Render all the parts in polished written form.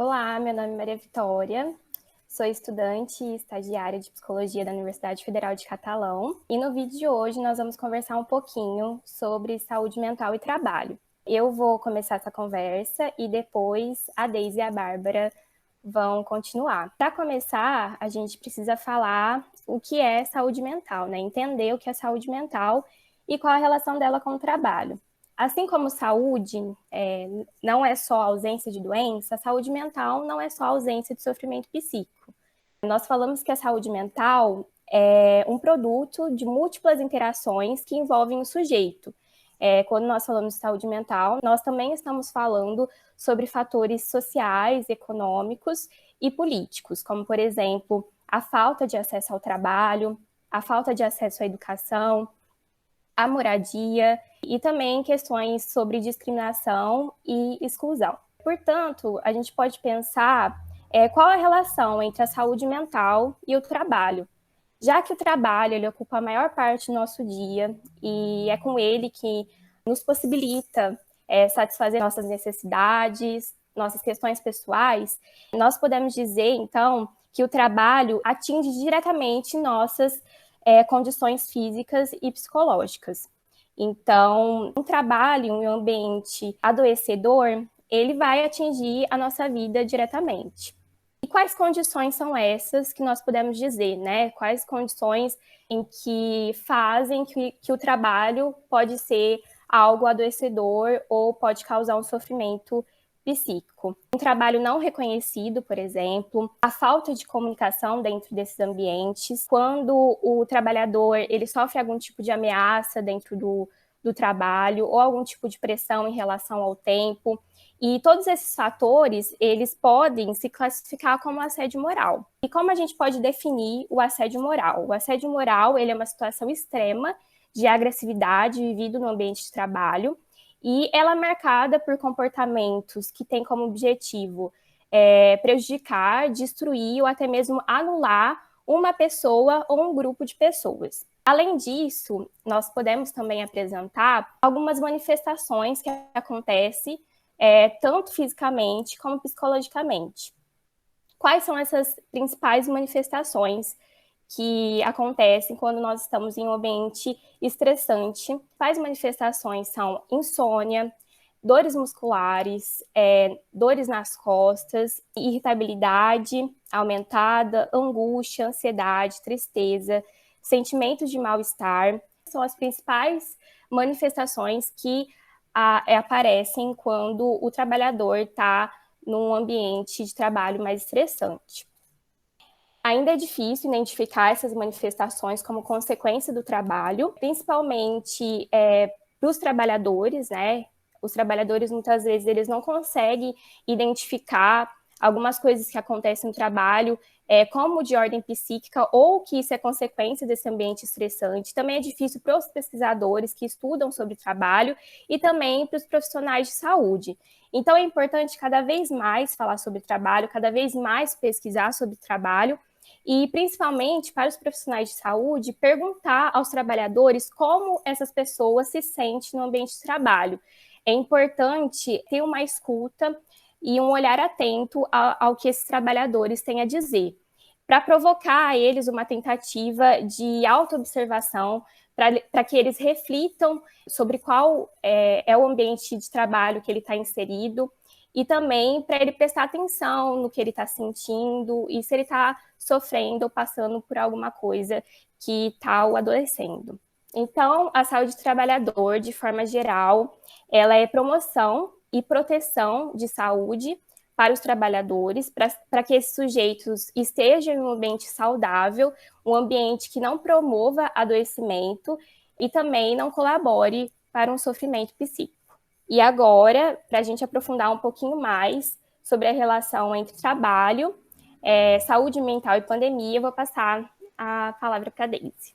Olá, meu nome é Maria Vitória, sou estudante e estagiária de Psicologia da Universidade Federal de Catalão e no vídeo de hoje nós vamos conversar um pouquinho sobre saúde mental e trabalho. Eu vou começar essa conversa e depois a Deise e a Bárbara vão continuar. Para começar, a gente precisa falar o que é saúde mental, né? Entender o que é saúde mental e qual a relação dela com o trabalho. Assim como saúde não é só ausência de doença, a saúde mental não é só ausência de sofrimento psíquico. Nós falamos que a saúde mental é um produto de múltiplas interações que envolvem o sujeito. Quando nós falamos de saúde mental, nós também estamos falando sobre fatores sociais, econômicos e políticos, como, por exemplo, a falta de acesso ao trabalho, a falta de acesso à educação, a moradia e também questões sobre discriminação e exclusão. Portanto, a gente pode pensar qual a relação entre a saúde mental e o trabalho, já que o trabalho ele ocupa a maior parte do nosso dia e é com ele que nos possibilita satisfazer nossas necessidades, nossas questões pessoais. Nós podemos dizer, então, que o trabalho atinge diretamente nossas condições físicas e psicológicas. Então, um trabalho em um ambiente adoecedor, ele vai atingir a nossa vida diretamente. E quais condições são essas que nós podemos dizer, né? Quais condições em que fazem que o trabalho pode ser algo adoecedor ou pode causar um sofrimento psíquico. Um trabalho não reconhecido, por exemplo, a falta de comunicação dentro desses ambientes, quando o trabalhador ele sofre algum tipo de ameaça dentro do trabalho ou algum tipo de pressão em relação ao tempo. E todos esses fatores, eles podem se classificar como assédio moral. E como a gente pode definir o assédio moral? O assédio moral, ele é uma situação extrema de agressividade vivido no ambiente de trabalho, e ela é marcada por comportamentos que têm como objetivo prejudicar, destruir ou até mesmo anular uma pessoa ou um grupo de pessoas. Além disso, nós podemos também apresentar algumas manifestações que acontecem tanto fisicamente como psicologicamente. Quais são essas principais manifestações que acontecem quando nós estamos em um ambiente estressante? Quais manifestações são insônia, dores musculares, dores nas costas, irritabilidade aumentada, angústia, ansiedade, tristeza, sentimentos de mal-estar. São as principais manifestações que aparecem quando o trabalhador está num ambiente de trabalho mais estressante. Ainda é difícil identificar essas manifestações como consequência do trabalho, principalmente para os trabalhadores, né? Os trabalhadores, muitas vezes, eles não conseguem identificar algumas coisas que acontecem no trabalho como de ordem psíquica ou que isso é consequência desse ambiente estressante. Também é difícil para os pesquisadores que estudam sobre trabalho e também para os profissionais de saúde. Então, é importante cada vez mais falar sobre trabalho, cada vez mais pesquisar sobre trabalho, e, principalmente, para os profissionais de saúde, perguntar aos trabalhadores como essas pessoas se sentem no ambiente de trabalho. É importante ter uma escuta e um olhar atento ao que esses trabalhadores têm a dizer, para provocar a eles uma tentativa de autoobservação, para que eles reflitam sobre qual é o ambiente de trabalho que ele está inserido, e também para ele prestar atenção no que ele está sentindo e se ele está sofrendo ou passando por alguma coisa que está o adoecendo. Então, a saúde do trabalhador, de forma geral, ela é promoção e proteção de saúde para os trabalhadores, para que esses sujeitos estejam em um ambiente saudável, um ambiente que não promova adoecimento e também não colabore para um sofrimento psíquico. E agora, para a gente aprofundar um pouquinho mais sobre a relação entre trabalho, saúde mental e pandemia, eu vou passar a palavra para a Deise.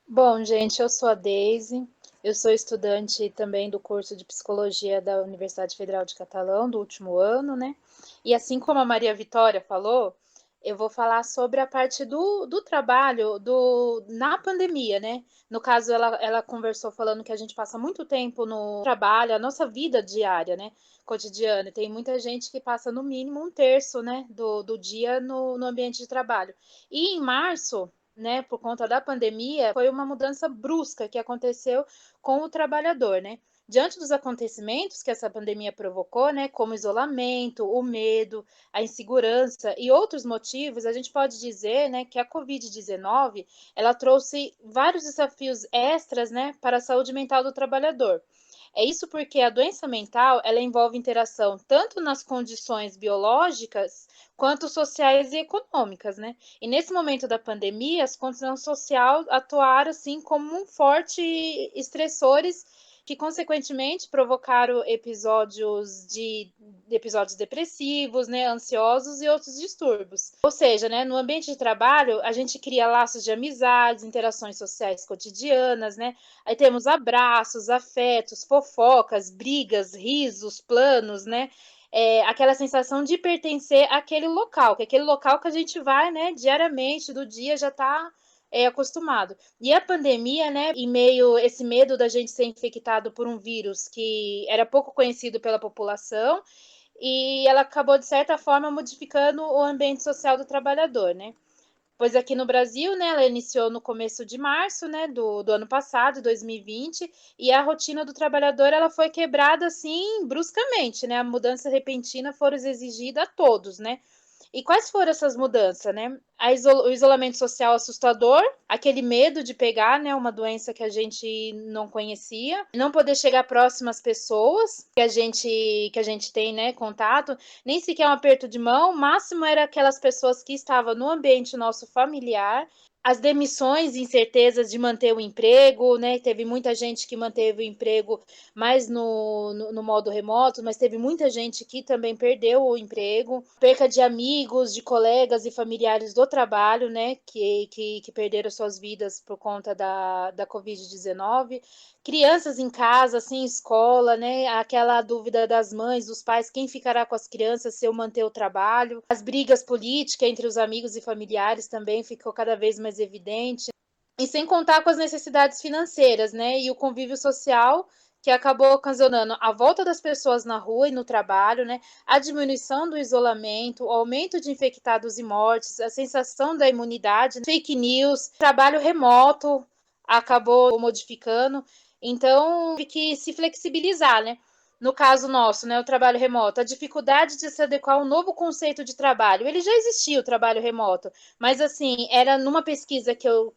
Bom, gente, eu sou a Deise, eu sou estudante também do curso de Psicologia da Universidade Federal de Catalão, do último ano, né? E assim como a Maria Vitória falou, Eu vou falar sobre a parte do trabalho na pandemia, né? No caso, ela conversou falando que a gente passa muito tempo no trabalho, a nossa vida diária, né? Cotidiana. Tem muita gente que passa no mínimo um terço, né, do dia no ambiente de trabalho. E em março, né, por conta da pandemia, foi uma mudança brusca que aconteceu com o trabalhador, né? Diante dos acontecimentos que essa pandemia provocou, né, como o isolamento, o medo, a insegurança e outros motivos, a gente pode dizer, né, que a Covid-19 ela trouxe vários desafios extras, né, para a saúde mental do trabalhador. É isso porque a doença mental ela envolve interação tanto nas condições biológicas quanto sociais e econômicas, né? E nesse momento da pandemia, as condições sociais atuaram assim como um forte estressores que consequentemente provocaram episódios depressivos, né, ansiosos e outros distúrbios. Ou seja, né, no ambiente de trabalho, a gente cria laços de amizades, interações sociais cotidianas, né? Aí temos abraços, afetos, fofocas, brigas, risos, planos, né? Aquela sensação de pertencer àquele local, que é aquele local que a gente vai, né, diariamente, do dia já está acostumado. E a pandemia, né, em meio a esse medo da gente ser infectado por um vírus que era pouco conhecido pela população, e ela acabou, de certa forma, modificando o ambiente social do trabalhador, né? Pois aqui no Brasil, né, ela iniciou no começo de março, né, do ano passado, 2020, e a rotina do trabalhador ela foi quebrada assim bruscamente, né? A mudança repentina foram exigida a todos, né? E quais foram essas mudanças, né? O isolamento social assustador, aquele medo de pegar, né, uma doença que a gente não conhecia, não poder chegar próximo às pessoas que a gente tem, né, contato, nem sequer um aperto de mão, o máximo era aquelas pessoas que estavam no ambiente nosso familiar, as demissões, incertezas de manter o emprego, né? Teve muita gente que manteve o emprego mais no modo remoto, mas teve muita gente que também perdeu o emprego, perca de amigos, de colegas e familiares do trabalho, né? Que perderam suas vidas por conta da Covid-19. Crianças em casa, sem escola, né? Aquela dúvida das mães, dos pais, quem ficará com as crianças se eu manter o trabalho. As brigas políticas entre os amigos e familiares também ficou cada vez mais evidente. E sem contar com as necessidades financeiras, né? E o convívio social que acabou ocasionando a volta das pessoas na rua e no trabalho, né? A diminuição do isolamento, o aumento de infectados e mortes, a sensação da imunidade, fake news, trabalho remoto acabou modificando. Então, tem que se flexibilizar, né? No caso nosso, né, o trabalho remoto, a dificuldade de se adequar ao novo conceito de trabalho. Ele já existia, o trabalho remoto, mas assim, era numa pesquisa que eu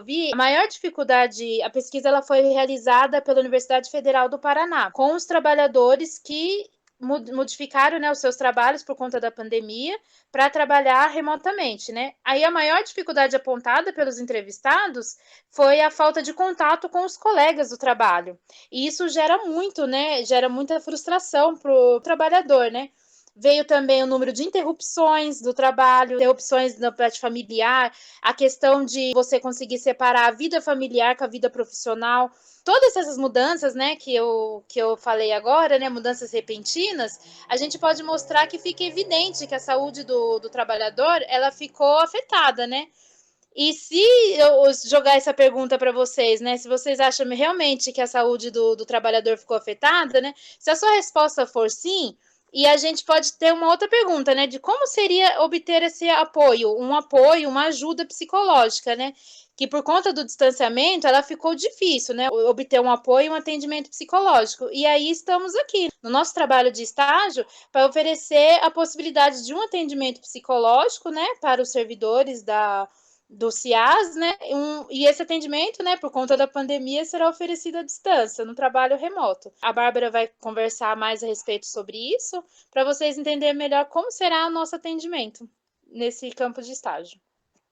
vi, a maior dificuldade, a pesquisa ela foi realizada pela Universidade Federal do Paraná, com os trabalhadores que modificaram, né, os seus trabalhos por conta da pandemia para trabalhar remotamente, né? Aí a maior dificuldade apontada pelos entrevistados foi a falta de contato com os colegas do trabalho. E isso gera muito, né? Gera muita frustração para o trabalhador, né? Veio também o número de interrupções do trabalho, interrupções na parte familiar, a questão de você conseguir separar a vida familiar com a vida profissional. Todas essas mudanças, né, que eu falei agora, né, mudanças repentinas, a gente pode mostrar que fica evidente que a saúde do trabalhador, ela ficou afetada, né? E se eu jogar essa pergunta para vocês, né? Se vocês acham realmente que a saúde do trabalhador ficou afetada, né? Se a sua resposta for sim, e a gente pode ter uma outra pergunta, né? De como seria obter esse apoio, uma ajuda psicológica, né? Que por conta do distanciamento, ela ficou difícil, né? Obter um apoio e um atendimento psicológico. E aí estamos aqui, no nosso trabalho de estágio, para oferecer a possibilidade de um atendimento psicológico, né? Para os servidores do CIAS, né? E esse atendimento, né, por conta da pandemia, será oferecido à distância, no trabalho remoto. A Bárbara vai conversar mais a respeito sobre isso, para vocês entenderem melhor como será o nosso atendimento nesse campo de estágio.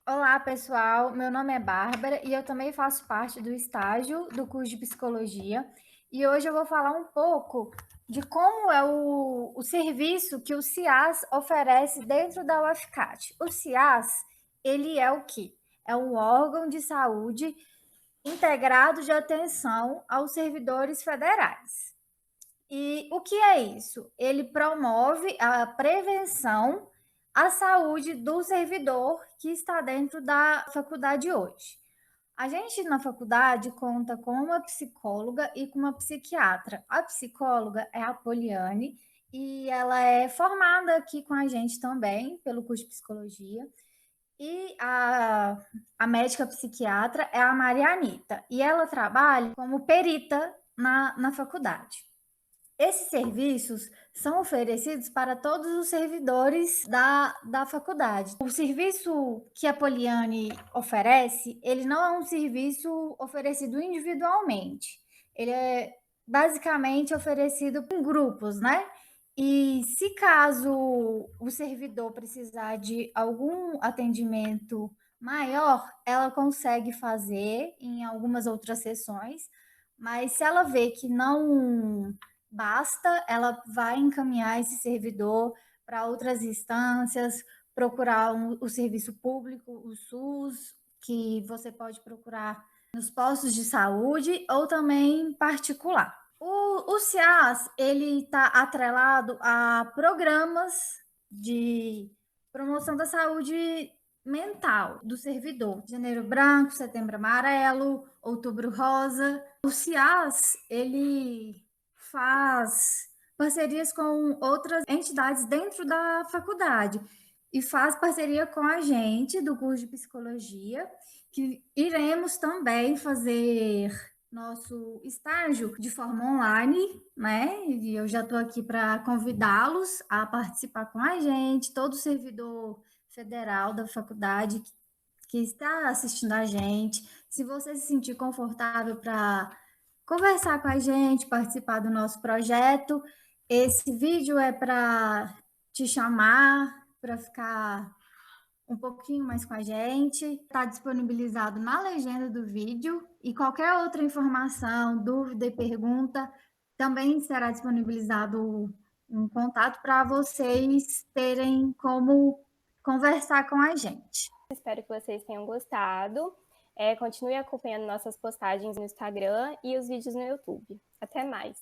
Olá, pessoal. Meu nome é Bárbara e eu também faço parte do estágio do curso de psicologia. E hoje eu vou falar um pouco de como é o serviço que o CIAS oferece dentro da UFCAT. O CIAS, ele é o quê? É um órgão de saúde integrado de atenção aos servidores federais. E o que é isso? Ele promove a prevenção, a saúde do servidor que está dentro da faculdade hoje. A gente na faculdade conta com uma psicóloga e com uma psiquiatra. A psicóloga é a Poliane e ela é formada aqui com a gente também pelo curso de psicologia. E a médica psiquiatra é a Maria Anita e ela trabalha como perita na faculdade. Esses serviços são oferecidos para todos os servidores da faculdade. O serviço que a Poliane oferece, ele não é um serviço oferecido individualmente. Ele é basicamente oferecido em grupos, né? E se caso o servidor precisar de algum atendimento maior, ela consegue fazer em algumas outras sessões, mas se ela vê que não basta, ela vai encaminhar esse servidor para outras instâncias, procurar o serviço público, o SUS, que você pode procurar nos postos de saúde ou também particular. O CIAS, ele está atrelado a programas de promoção da saúde mental do servidor. Janeiro Branco, Setembro Amarelo, Outubro Rosa. O CIAS, ele faz parcerias com outras entidades dentro da faculdade e faz parceria com a gente do curso de psicologia, que iremos também fazer nosso estágio de forma online, né? E eu já estou aqui para convidá-los a participar com a gente, todo servidor federal da faculdade que está assistindo a gente. Se você se sentir confortável para conversar com a gente, participar do nosso projeto, esse vídeo é para te chamar, para ficar um pouquinho mais com a gente. Está disponibilizado na legenda do vídeo e qualquer outra informação, dúvida e pergunta também será disponibilizado um contato para vocês terem como conversar com a gente. Espero que vocês tenham gostado. Continue acompanhando nossas postagens no Instagram e os vídeos no YouTube. Até mais!